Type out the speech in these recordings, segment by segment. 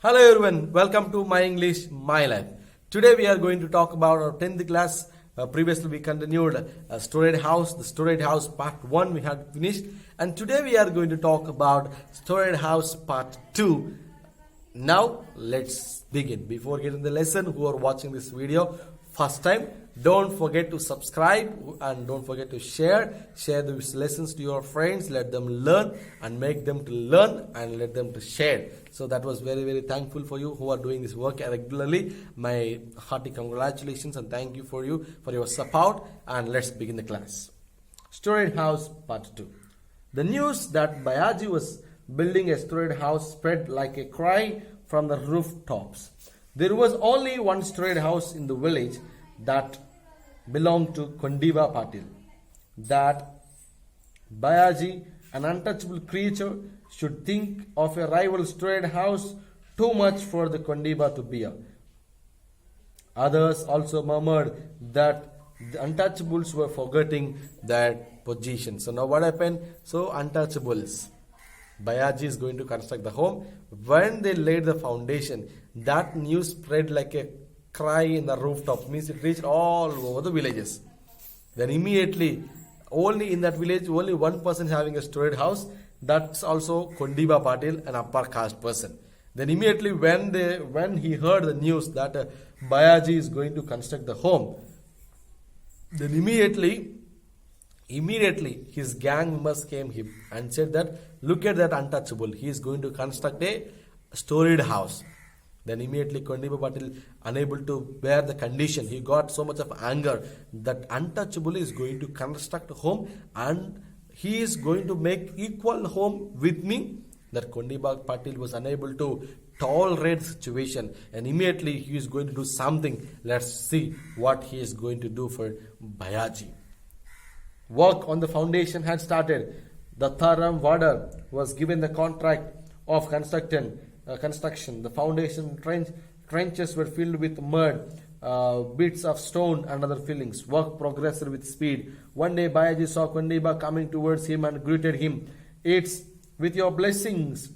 Hello everyone, welcome to My English, My Life. Today we are going to talk about our 10th class. Previously we continued Storeyed House, the Storeyed House part 1 we had finished. And today we are going to talk about Storeyed House part 2. Now let's begin. Before getting the lesson, who are watching this video first time, don't forget to subscribe and don't forget to share these lessons to your friends. Let them learn and make them to learn and let them to share. So that was very thankful for you who are doing this work regularly. My hearty congratulations and thank you for your support. And let's begin the class. Storeyed House part 2. The news that Bayaji was building a storeyed house spread like a cry from the rooftops. There was only one storeyed house in the village that belonged to Kondiba Patil. That Bayaji, an untouchable creature, should think of a rival storeyed house too much for the Kondiba to bear. Others also murmured that the untouchables were forgetting their position. So now what happened? So untouchables. Bayaji is going to construct the home. When they laid the foundation, that news spread like a cry in the rooftop. Means it reached all over the villages. Then immediately, only in that village, only one person is having a storeyed house. That's also Kondiba Patil, an upper caste person. Then immediately when he heard the news that Bayaji is going to construct the home, then immediately his gang members came him and said that, look at that untouchable, he is going to construct a storeyed house. Then immediately Kondiba Patil, unable to bear the condition, he got so much of anger that untouchable is going to construct a home and he is going to make equal home with me. That Kondiba Patil was unable to tolerate the situation and immediately he is going to do something. Let's see what he is going to do for Bayaji. Work on the foundation had started. The Tharam Wada was given the contract of construction. The foundation trenches were filled with mud, bits of stone and other fillings. Work progressed with speed. One day Bayaji saw Kondiba coming towards him and greeted him. It's with your blessings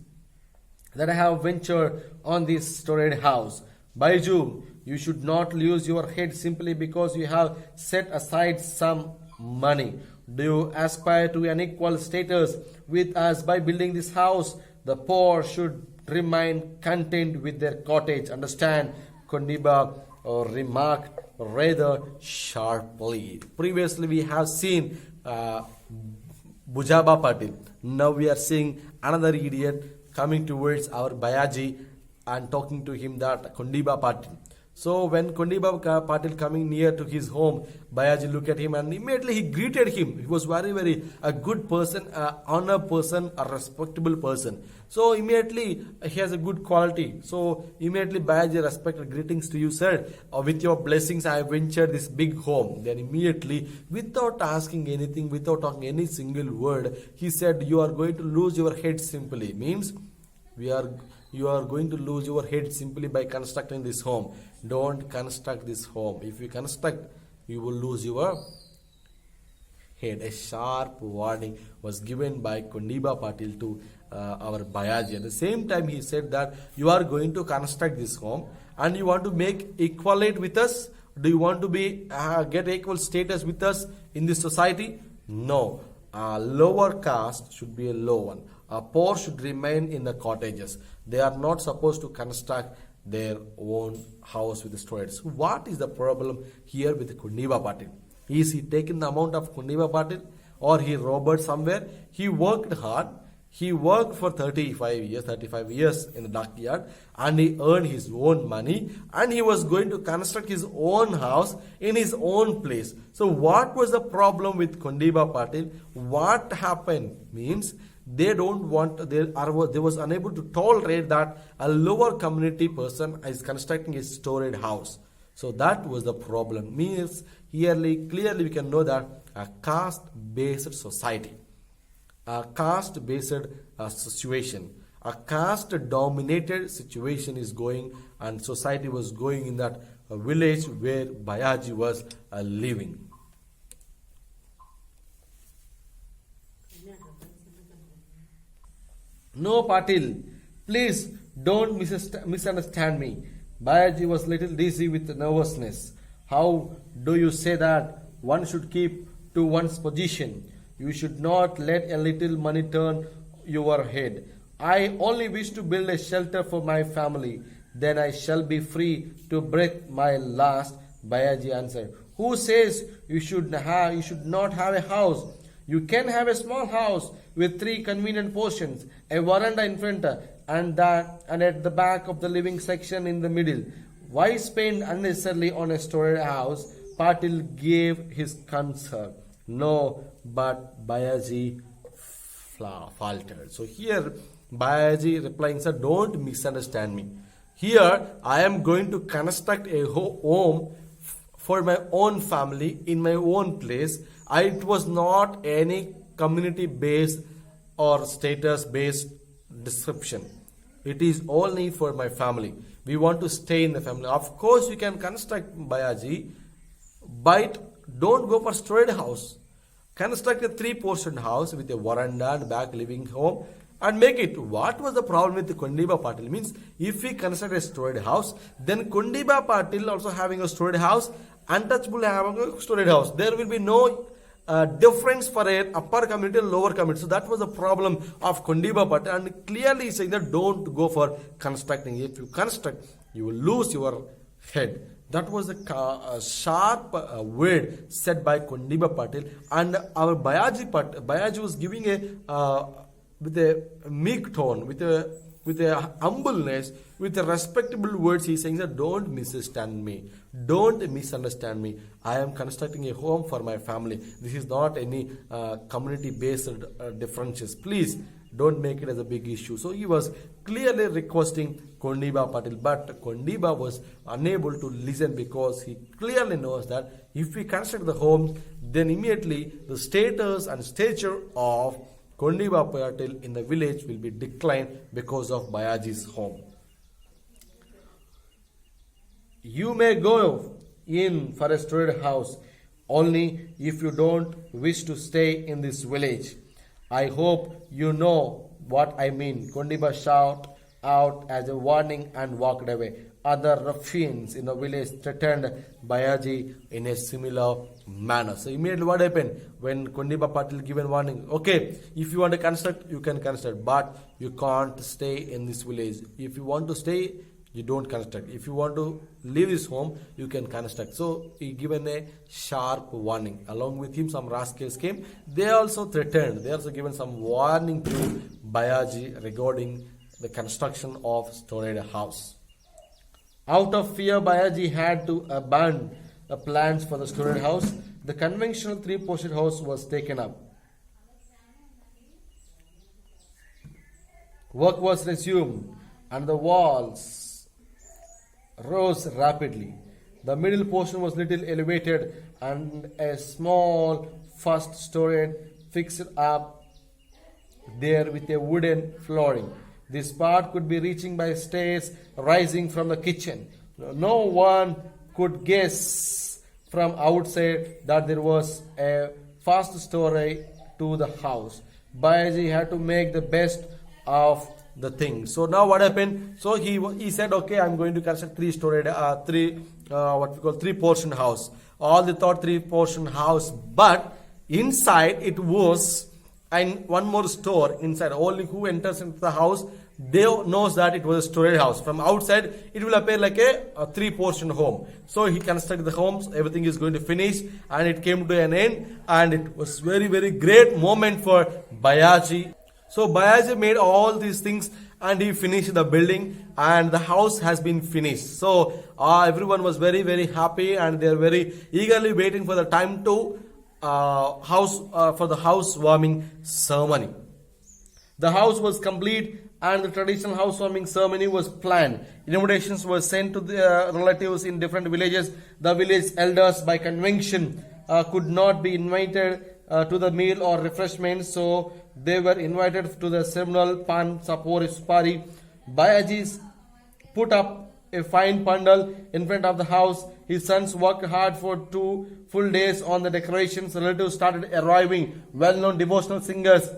that I have ventured on this storeyed house. Baiju, you should not lose your head simply because you have set aside some money. Do you aspire to an equal status with us by building this house? The poor should remain content with their cottage. Understand? Kondiba remarked rather sharply. Previously we have seen Bujaba Patil. Now we are seeing another idiot coming towards our Bayaji and talking to him that Kondiba Patil. So when Kondiba Patil coming near to his home, Bayaji looked at him and immediately he greeted him. He was very a good person, a honor person, a respectable person. So immediately he has a good quality. So immediately Bayaji respected, greetings to you sir. With your blessings I have ventured this big home. Then immediately, without asking anything, without talking any single word, he said, you are going to lose your head simply. Means you are going to lose your head simply by constructing this home. Don't construct this home. If you construct, you will lose your head. A sharp warning was given by Kondiba Patil to our Bayaji. At the same time, he said that you are going to construct this home and you want to make equalate with us. Do you want to be get equal status with us in this society? No. A lower caste should be a low one. A poor should remain in the cottages. They are not supposed to construct their own house with the storage. So what is the problem here with the Kondiba Patil? Is he taking the amount of Kondiba Patil or he robbed somewhere? He worked hard. He worked for 35 years in the dockyard and he earned his own money and he was going to construct his own house in his own place. So what was the problem with Kondiba Patil? What happened means they was unable to tolerate that a lower community person is constructing a storeyed house. So that was the problem. Means clearly we can know that a caste-based society, a caste-based situation, a caste-dominated situation is going and society was going in that village where Bayaji was living. No, Patil, please Don't misunderstand me. Bayaji was little dizzy with nervousness. How do you say that? One should keep to one's position. You should not let a little money turn your head. I only wish to build a shelter for my family. Then I shall be free to breathe my last. Bayaji answered. Who says you should not have a house? You can have a small house with 3 convenient portions, a veranda in front, and at the back of the living section in the middle. Why spend unnecessarily on a storage house? Patil gave his concern. No, but Bayaji faltered. So here Bayaji replying, sir, don't misunderstand me. Here I am going to construct a home for my own family in my own place. It was not any community based or status based description. It is only for my family. We want to stay in the family. Of course, you can construct, Bayaji, but don't go for storage house. Construct a 3-portion house with a veranda and back living home and make it. What was the problem with the Kondiba Patil? Means if we construct a storage house, then Kondiba Patil also having a storage house, untouchable having a storage house. There will be no difference for an upper community and lower community. So that was the problem of Kondiba Patil, and clearly saying that don't go for constructing. If you construct, you will lose your head. That was the sharp word said by Kondiba Patil, and our Bayaji was giving with a meek tone, with a humbleness, with a respectable words. He is saying that don't misunderstand me. Don't misunderstand me. I am constructing a home for my family. This is not any community-based differences. Please don't make it as a big issue. So he was clearly requesting Kondiba Patil, but Kondiba was unable to listen because he clearly knows that if we construct the home, then immediately the status and stature of Kondiba Patil in the village will be declined because of Bayaji's home. You may go in for a storage house only if you don't wish to stay in this village. I hope you know what I mean. Kondiba shouted out as a warning and walked away. Other ruffians in the village threatened Bayaji in a similar manner. So immediately what happened? When Kondiba Patil given warning, okay, if you want to construct, you can construct, but you can't stay in this village. If you want to stay, you don't construct. If you want to leave this home, you can construct. So he given a sharp warning. Along with him, some rascals came. They also threatened. They also given some warning to Bayaji regarding the construction of storage house. Out of fear, Bayaji had to abandon the plans for the storage house. The conventional 3-portion house was taken up. Work was resumed and the walls rose rapidly. The middle portion was little elevated and a small first story fixed up there with a wooden flooring. This part could be reaching by stairs rising from the kitchen. No one could guess from outside that there was a first story to the house. Bayaji had to make the best of the thing. So now what happened? So he said, okay, I'm going to construct 3-portion house. All they thought 3-portion house, but inside it was and one more store inside. Only who enters into the house, they knows that it was a storage house. From outside, it will appear like a 3-portion home. So he constructed the homes. Everything is going to finish, and it came to an end. And it was very, very great moment for Bayaji. So Bayaji made all these things, and he finished the building, and the house has been finished. So everyone was very, very happy, and they are very eagerly waiting for the time to for the housewarming ceremony. The house was complete and the traditional housewarming ceremony was planned. Invitations were sent to the relatives in different villages. The village elders by convention could not be invited to the meal or refreshments, so they were invited to the ceremonial pan supari. Bayaji put up a fine pandal in front of the house. His sons worked hard for 2 full days on the decorations. Relatives started arriving. Well-known devotional singers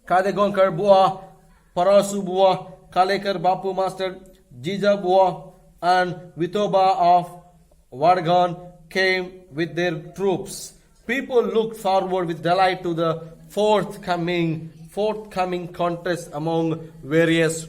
Kadegonkar Bua, Parasu Bua, Kalekar Bapu Master, Jijabua, and Vitoba of Vadgan came with their troops. People looked forward with delight to the forthcoming contest among various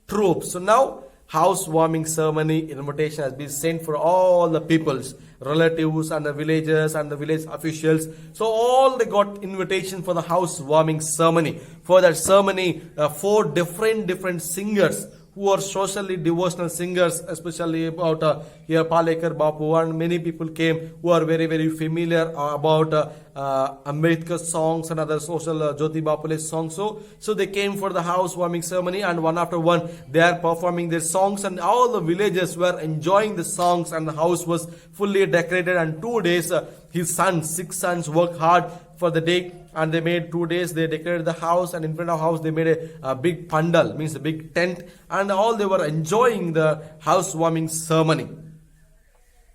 troops. So now housewarming ceremony invitation has been sent for all the peoples, relatives and the villagers and the village officials. So all they got invitation for the housewarming ceremony. For that ceremony, four different singers who are socially devotional singers, especially about here Palekar Bapu, and many people came who are very familiar about Ambedkar songs and other social Jyoti Bapule songs. So they came for the housewarming ceremony, and one after one they are performing their songs, and all the villagers were enjoying the songs, and the house was fully decorated. And 2 days his sons, 6 sons, worked hard for the day, and they made 2 days. They decorated the house, and in front of the house they made a big pandal, means a big tent, and all they were enjoying the housewarming ceremony.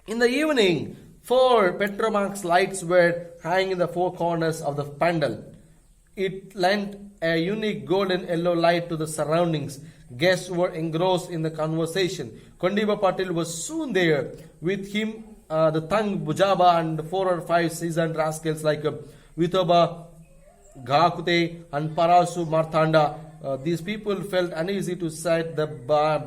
In the evening, 4 petromax lights were hanging in the 4 corners of the pandal. It lent a unique golden yellow light to the surroundings. Guests were engrossed in the conversation. Kondiba Patil was soon there. With him, the Tang Bujaba and 4 or 5 seasoned rascals like Vitoba, Gakute and Parasu Marthanda. These people felt uneasy to sight the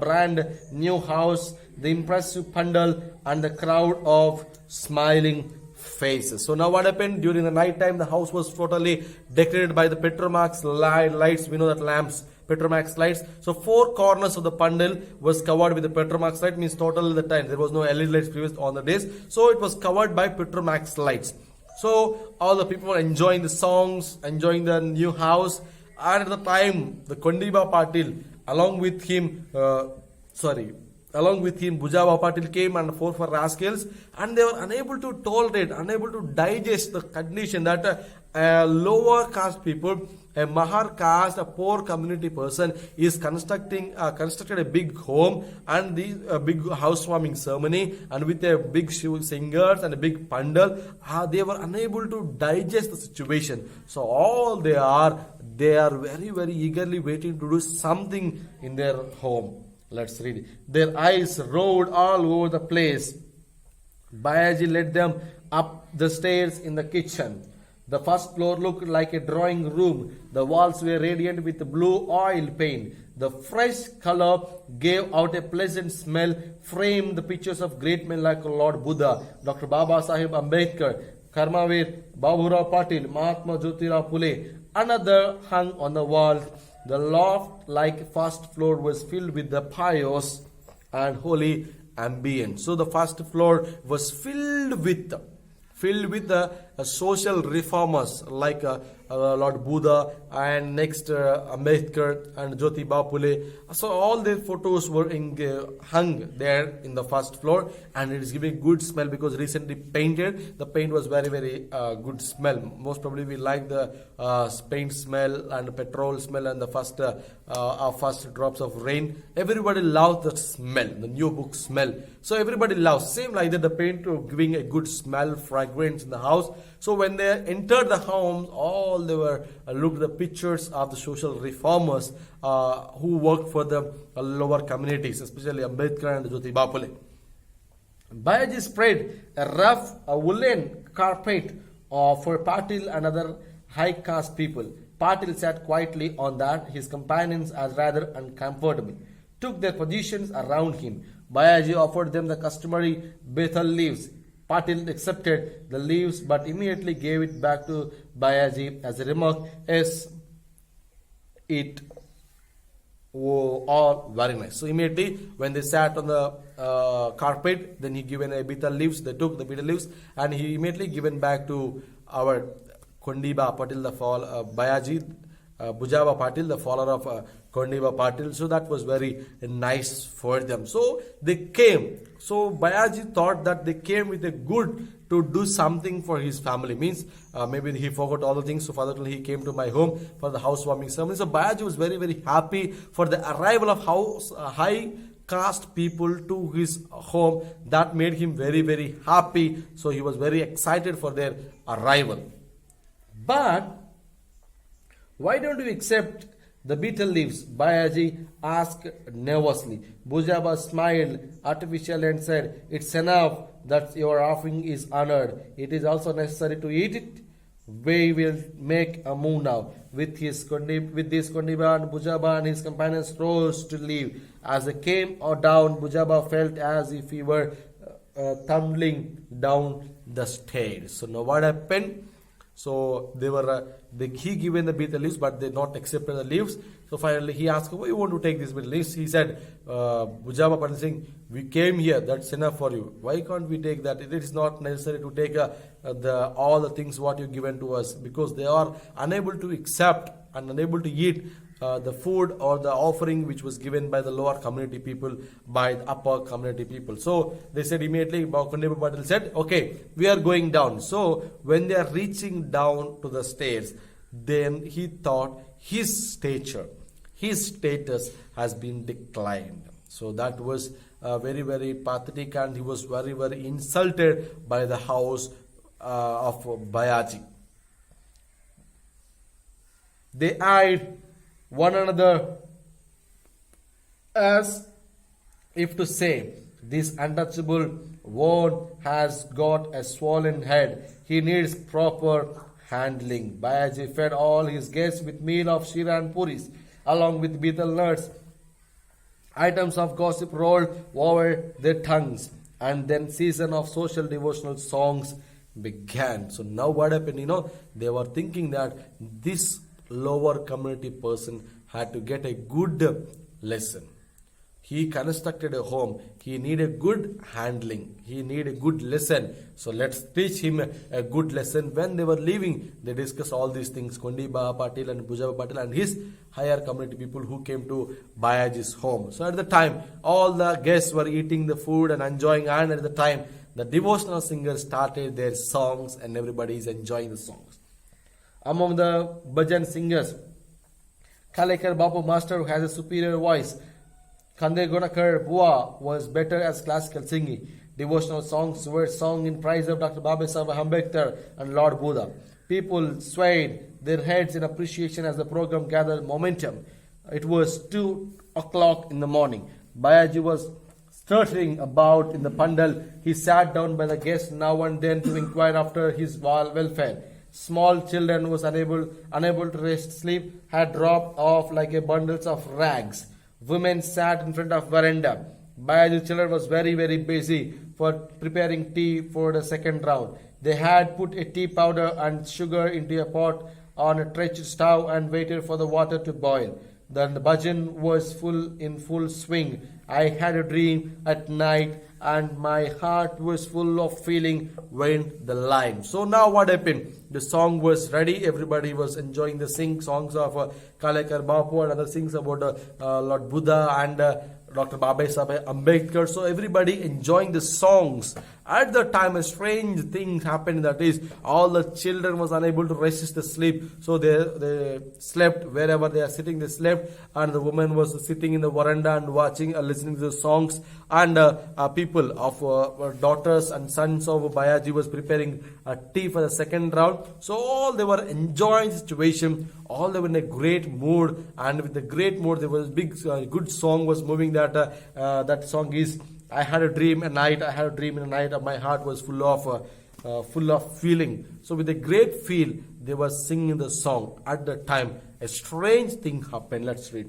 brand new house, the impressive pandal, and the crowd of smiling faces. So now what happened? During the night time, the house was totally decorated by the Petromax lights. We know that lamps, Petromax lights. So 4 corners of the pandal was covered with the Petromax light, means total the time. There was no LED lights previous on the days. So it was covered by Petromax lights. So all the people were enjoying the songs, enjoying the new house. And at the time, the Kondiba Patil, along with him, Bujaba Patil came, and 4 rascals, and they were unable to tolerate, unable to digest the condition that lower caste people, a Mahar caste, a poor community person, is constructed a big home and the big housewarming ceremony, and with a big singers and a big pandal. They were unable to digest the situation. So all they are very eagerly waiting to do something in their home. Let's read it. Their eyes rolled all over the place. Bayaji led them up the stairs in the kitchen. The first floor looked like a drawing room. The walls were radiant with blue oil paint. The fresh color gave out a pleasant smell, framed the pictures of great men like Lord Buddha, Dr. Baba Sahib Ambedkar, Karmavir Babura Patil, Mahatma Jyotirao Phule. Another hung on the wall. The loft-like first floor was filled with the pious and holy ambience. So the first floor was filled with the social reformers like Lord Buddha, and next Ambedkar and Jyoti Bapule. So all their photos were hung there in the first floor, and it is giving good smell because recently painted. The paint was very good smell. Most probably we like the paint smell and petrol smell and the first drops of rain. Everybody loves the smell, the new book smell. So everybody loves. Same like that, the paint giving a good smell, fragrance in the house. So when they entered the home, all they were looked at the pictures of the social reformers who worked for the lower communities, especially Ambedkar and Jyoti Bapule. Bayaji spread a rough woolen carpet for Patil and other high caste people. Patil sat quietly on that. His companions, as rather uncomfortable, took their positions around him. Bayaji offered them the customary betel leaves. Patil accepted the leaves but immediately gave it back to Bayaji as a remark, "Yes, it all very nice." So immediately when they sat on the carpet, then he given a betel leaves. They took the betel leaves and he immediately given back to our Kondiba Patil, Bayaji, Bujaba Patil, the follower of Kondiba Patil. So that was very nice for them. So they came. So Bayaji thought that they came with a good to do something for his family. Means maybe he forgot all the things. So Father, he came to my home for the housewarming ceremony. So Bayaji was very happy for the arrival of high caste people to his home. That made him very happy. So he was very excited for their arrival. But why don't you accept The betel leaves, Bayaji asked nervously. Bujaba smiled artificially and said, "It's enough that your offering is honored. It is also necessary to eat it. We will make a move now." With this, Kondiba and Bujaba and his companions rose to leave. As they came down, Bujaba felt as if he were tumbling down the stairs. So now what happened? So he given the betel leaves, but they not accepted the leaves. So finally he asked, "Why you want to take these betel leaves?" He said, Bujaba Patil saying, "We came here, that's enough for you. Why can't we take that? It is not necessary to take all the things what you given to us, because they are unable to accept and unable to eat the food or the offering which was given by the lower community people, by the upper community people." So they said immediately, Kondiba Patil said, "Okay, we are going down." So when they are reaching down to the stairs, then he thought his status has been declined. So that was very, very pathetic, and he was very, very insulted by the house of Bayaji. They eyed one another as if to say, "This untouchable one has got a swollen head. He needs proper handling." Bayaji fed all his guests with meal of shira and puris, along with betel nuts. Items of gossip rolled over their tongues, and then season of social devotional songs began. So now what happened? They were thinking that this lower community person had to get a good lesson. He constructed a home. He needed good handling. He needed a good lesson. So let's teach him a good lesson. When they were leaving, they discussed all these things. Kondiba Patil and Bujaba Patil and his higher community people who came to Bayaji's home. So at the time, all the guests were eating the food and enjoying. And at the time, the devotional singers started their songs, and everybody is enjoying the songs. Among the bhajan singers, Kalekar Bapu Master, who has a superior voice, Khande Gonakar Bua was better as classical singing. Devotional songs were sung in praise of Dr. Babasaheb Ambedkar and Lord Buddha. People swayed their heads in appreciation as the program gathered momentum. It was 2 o'clock in the morning. Bayaji was stuttering about in the pandal. He sat down by the guests now and then to inquire after his welfare. Small children was unable to rest. Sleep had dropped off like a bundles of rags. Women sat in front of veranda. Bayaji's children was very, very busy for preparing tea for the second round. They had put a tea powder and sugar into a pot on a trench stove and waited for the water to boil. Then the bhajan was in full swing. I had a dream at night, and my heart was full of feeling when the line. So now what happened? The song was ready. Everybody was enjoying the songs of Kalekar Bapu and other things about Lord Buddha and Dr. Babasaheb Ambedkar. So everybody enjoying the songs. At the time, a strange thing happened. That is, all the children was unable to resist the sleep. So they slept wherever they are sitting. They slept, and the woman was sitting in the veranda and watching, listening to the songs. And people of daughters and sons of Bayaji was preparing tea for the second round. So all they were enjoying the situation. All they were in a great mood, and with the great mood, there was big good song was moving. That song is, "I had a dream at night. I had a dream in the night. My heart was full of feeling." So with a great feel, they were singing the song. At the time, a strange thing happened. Let's read.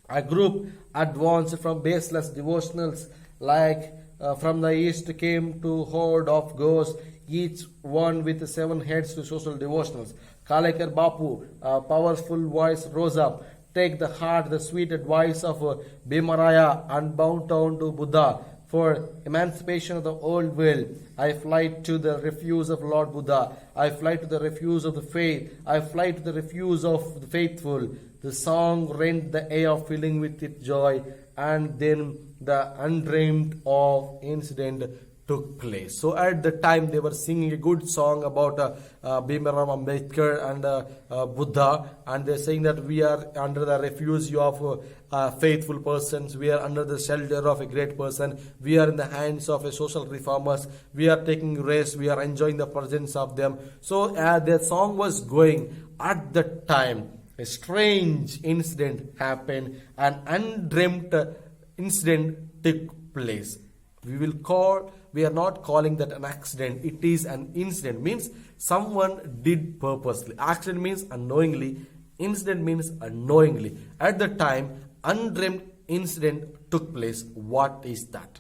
A group advanced from baseless devotionals, like from the east came to horde of ghosts, each one with 7 heads to social devotionals. Kalekar Bapu, a powerful voice rose up. Take the heart, the sweet advice of Bhimaraya, and bow down to Buddha. For emancipation of the old world, I fly to the refuge of Lord Buddha. I fly to the refuge of the faith. I fly to the refuge of the faithful. The song rent the air, filling with its joy, and then the undreamed of incident took place. So at the time, they were singing a good song about Bhimarao Ambedkar and Buddha, and they're saying that we are under the refuge of faithful persons, we are under the shelter of a great person, we are in the hands of a social reformers, we are taking rest, we are enjoying the presence of them. So their song was going. At the time, a strange incident happened. An undreamt incident took place. We are not calling that an accident. It is an incident. Means someone did purposely. Accident means unknowingly. Incident means unknowingly. At the time, undreamt incident took place. What is that?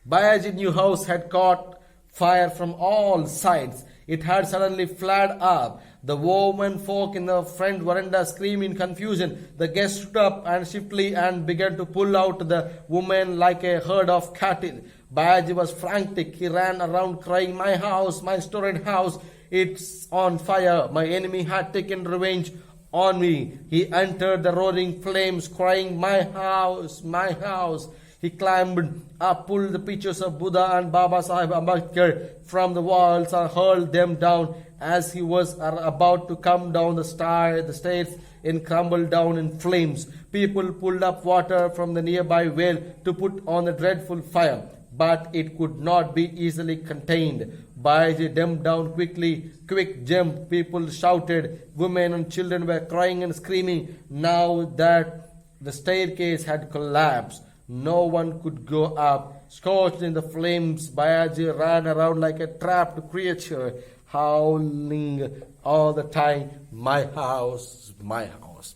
Bayaji's new house had caught fire from all sides. It had suddenly flared up. The women folk in the front veranda screamed in confusion. The guests stood up and swiftly and began to pull out the woman like a herd of cattle. Bayaji was frantic. He ran around crying, "My house, my storeyed house, it's on fire. My enemy had taken revenge on me." He entered the roaring flames crying, "My house, my house." He climbed up, pulled the pictures of Buddha and Baba Sahib Ambedkar from the walls and hurled them down. As he was about to come down the stairs and crumbled down in flames. People pulled up water from the nearby well to put on the dreadful fire, but it could not be easily contained. Bayaji jumped down quickly. Quick jump, people shouted. Women and children were crying and screaming. Now that the staircase had collapsed, no one could go up. Scorched in the flames, Bayaji ran around like a trapped creature, howling all the time, "My house, my house."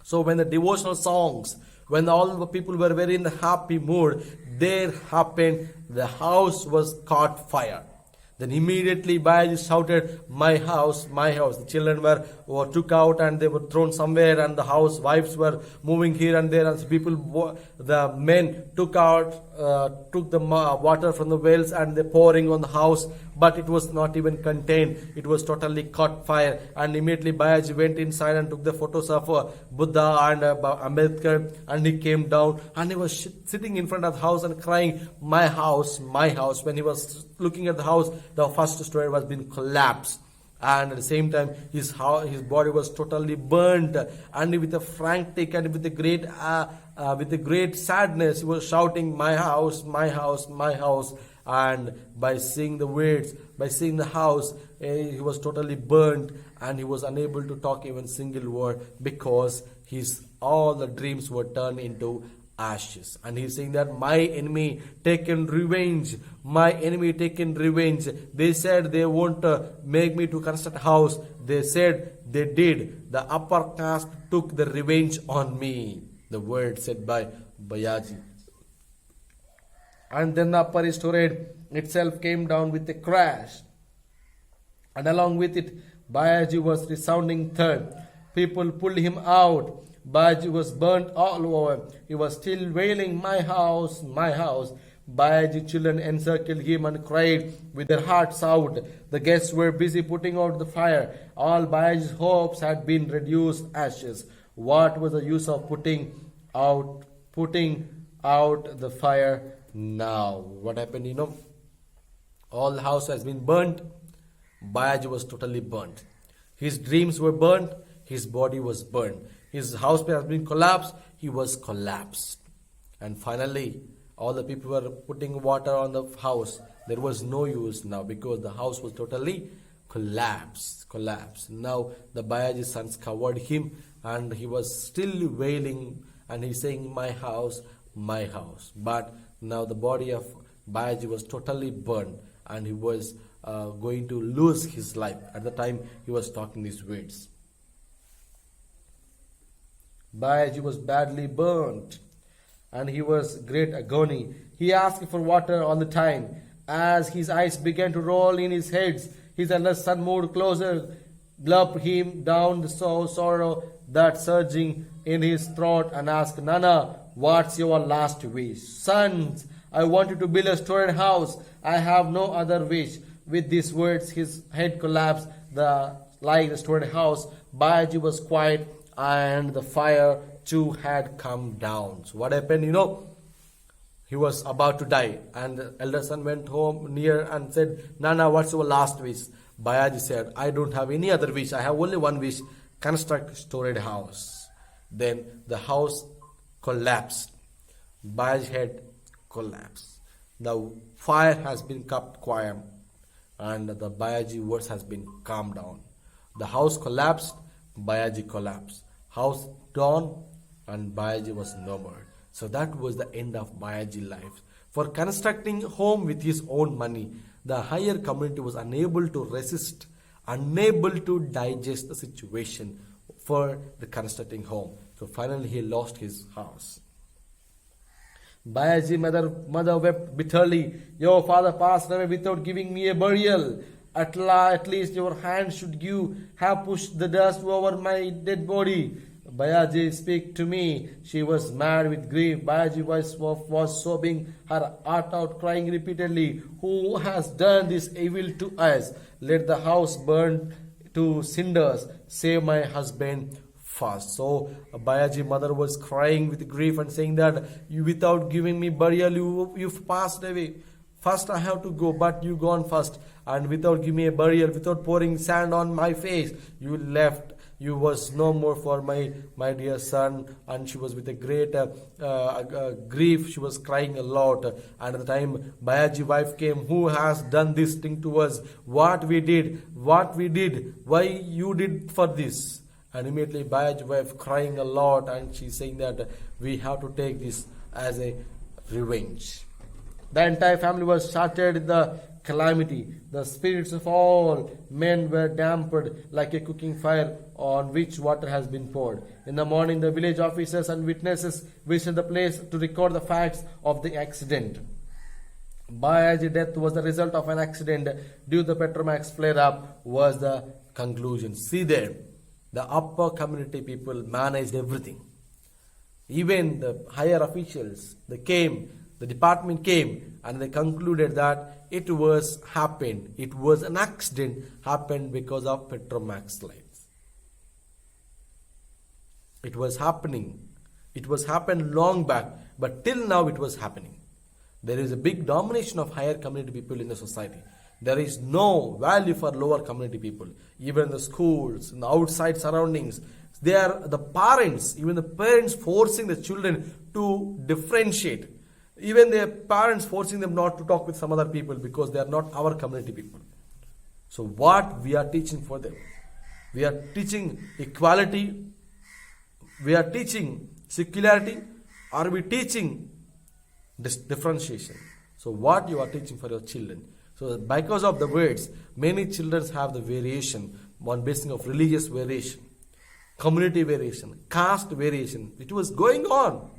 So when the devotional songs, when all the people were very in the happy mood, there happened, the house was caught fire. Then immediately Bayaji shouted, "My house, my house." The children were took out and they were thrown somewhere, and the housewives were moving here and there, and the men took the water from the wells and they pouring on the house, but it was not even contained. It was totally caught fire. And immediately Bayaji went inside and took the photos of Buddha and Ambedkar, and he came down and he was sitting in front of the house and crying, "My house, my house." When he was looking at the house, the first story was being collapsed, and at the same time his body was totally burnt, and with a frantic and with a great sadness he was shouting, "My house, my house, my house." And by seeing the words, by seeing the house, he was totally burnt, and he was unable to talk even single word, because all the dreams were turned into ashes. And he's saying that, "My enemy taken revenge, my enemy taken revenge. They said they won't make me to construct a house. They said they did. The upper caste took the revenge on me." The word said by Bayaji. And then the upper Storeyed itself came down with a crash, and along with it Bayaji was resounding third. People pulled him out. Bayaji was burnt all over. He was still wailing, "My house, my house." Bayaji children encircled him and cried with their hearts out. The guests were busy putting out the fire. All Bayaji's hopes had been reduced ashes. What was the use of putting out the fire now? What happened, all the house has been burnt. Bayaji was totally burnt. His dreams were burnt. His body was burnt. His house has been collapsed. He was collapsed. And finally, all the people were putting water on the house. There was no use now, because the house was totally collapsed. Now the Bayaji sons covered him, and he was still wailing, and he's saying, "My house, my house." But now the body of Bayaji was totally burned, and he was going to lose his life. At the time he was talking these words. Bayaji was badly burnt, and he was great agony. He asked for water all the time. As his eyes began to roll in his head, his eldest son moved closer, gulped him down the sorrow that surging in his throat, and asked, "Nana, what's your last wish?" "Sons, I want you to build a storeyed house. I have no other wish." With these words, his head collapsed like the storeyed house. Bayaji was quiet, and the fire too had come down. So what happened, he was about to die, and the elder son went home near and said, "Nana, what's your last wish?" Bayaji said, "I don't have any other wish. I have only one wish: construct a storeyed house." Then the house collapsed. Bayaji's head collapsed. The fire has been kept quiet, and the Bayaji words has been calmed down. The house collapsed, Bayaji collapsed. House gone, and Bayaji was no more. So that was the end of Bayaji life. For constructing home with his own money, the higher community was unable to resist, unable to digest the situation for the constructing home. So finally he lost his house. Bayaji mother wept bitterly. Your father passed away without giving me a burial. At least your hand should have pushed the dust over my dead body. Bayaji, speak to me. She was mad with grief. Bayaji was sobbing her heart out, crying repeatedly. Who has done this evil to us? Let the house burn to cinders. Save my husband first. So Bayaji mother was crying with grief and saying that you, without giving me burial, you've passed away. First I have to go, but you gone first. And without giving me a burial, without pouring sand on my face, you left. You was no more for my dear son. And she was with a great grief. She was crying a lot. And at the time Bayaji wife came, who has done this thing to us? What we did, why you did for this? And immediately Bayaji wife crying a lot, and she's saying that we have to take this as a revenge. The entire family was shattered in the calamity. The spirits of all men were dampened like a cooking fire on which water has been poured. In the morning, the village officers and witnesses visited the place to record the facts of the accident. Bayaji's death was the result of an accident due to the Petromax flare-up was the conclusion. See there, the upper community people managed everything. Even the higher officials, the department came, and they concluded that it was an accident happened because of Petromax lights. It was happening. It was happened long back, but till now it was happening. There is a big domination of higher community people in the society. There is no value for lower community people. Even in the schools, in the outside surroundings, they are the parents, even the parents forcing the children to differentiate. Even their parents forcing them not to talk with some other people because they are not our community people. So what we are teaching for them? We are teaching equality. We are teaching secularity. Are we teaching differentiation? So what you are teaching for your children? So because of the words, many children have the variation on basis of religious variation, community variation, caste variation. It was going on.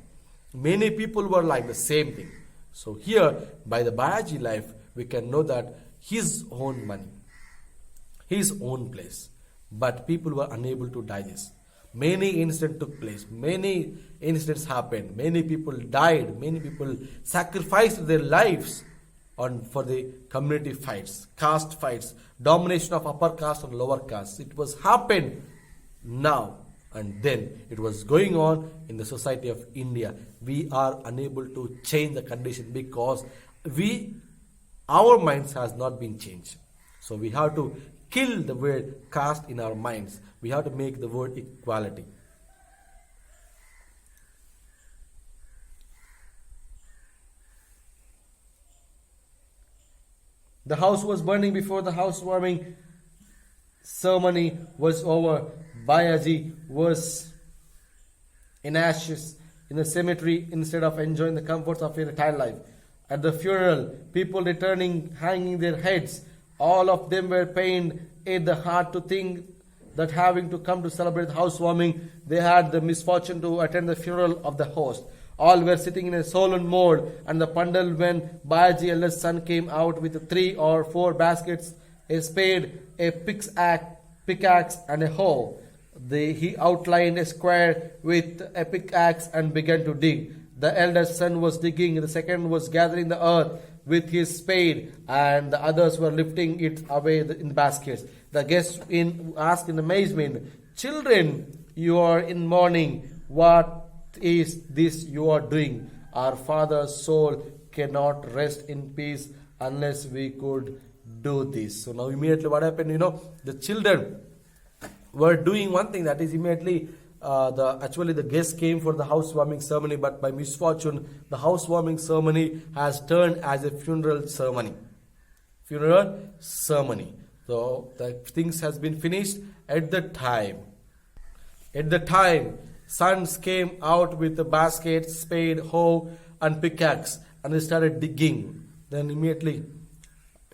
Many people were like the same thing. So here, by the Bayaji life, we can know that his own money, his own place, but people were unable to digest. Many incidents took place. Many incidents happened. Many people died. Many people sacrificed their lives for the community fights, caste fights, domination of upper caste and lower caste. It was happened now. And then it was going on in the society of India. We are unable to change the condition because our minds has not been changed. So we have to kill the word caste in our minds. We have to make the word equality. The house was burning before the housewarming ceremony was over. Bayaji was in ashes in the cemetery instead of enjoying the comforts of a retired life. At the funeral, people returning, hanging their heads, all of them were pained at the heart to think that having to come to celebrate the housewarming, they had the misfortune to attend the funeral of the host. All were sitting in a solemn mode, and the pandal when Bayaji's eldest son came out with 3 or 4 baskets, a spade, a pickaxe and a hoe. He outlined a square with a pickaxe and began to dig. The eldest son was digging, the second was gathering the earth with his spade, and the others were lifting it away in baskets. The guests asked in amazement, "Children, you are in mourning. What is this you are doing? Our father's soul cannot rest in peace unless we could do this." So now immediately what happened, the children were doing one thing, that is immediately the guests came for the housewarming ceremony, but by misfortune the housewarming ceremony has turned as a funeral ceremony. So the things has been finished at the time. At the time, sons came out with a basket, spade, hoe, and pickaxe, and they started digging. Then immediately,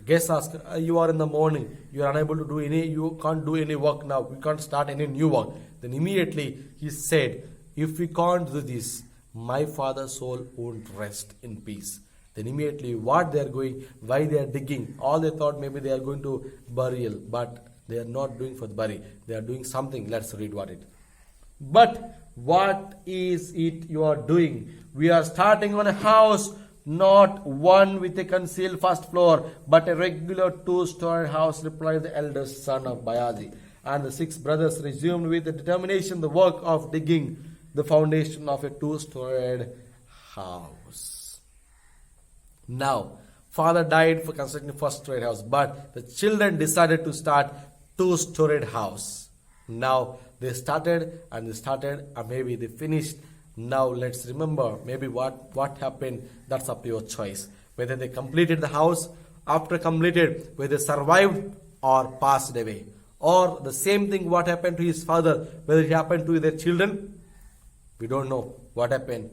guest asked, "You are in the morning. You are unable to do any. You can't do any work now. We can't start any new work." Then immediately he said, "If we can't do this, my father's soul won't rest in peace." Then immediately, what they are going, why they are digging? All they thought maybe they are going to burial, but they are not doing for the bury. They are doing something. Let's read what it. But what is it you are doing? We are starting on a house, not one with a concealed first floor, but a regular two-story house, replied the eldest son of Bayaji. And the 6 brothers resumed with determination the work of digging the foundation of a two-storied house. Now, father died for constructing first-storied house, but the children decided to start two-storied house. Now they started and maybe they finished. Now let's remember maybe what happened. That's up to your choice. Whether they completed the house, after completed, whether they survived or passed away. Or the same thing what happened to his father, whether it happened to their children. We don't know what happened.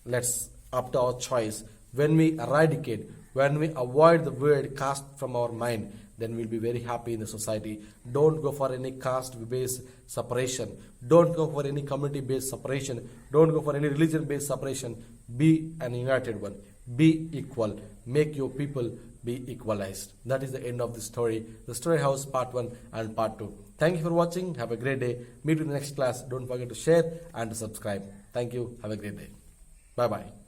Let's up to our choice. When we eradicate, when we avoid the word caste from our mind, then we'll be very happy in the society. Don't go for any caste-based separation. Don't go for any community-based separation. Don't go for any religion-based separation. Be an united one. Be equal. Make your people be equalized. That is the end of the story. The Story House Part 1 and Part 2. Thank you for watching. Have a great day. Meet you in the next class. Don't forget to share and to subscribe. Thank you. Have a great day. Bye-bye.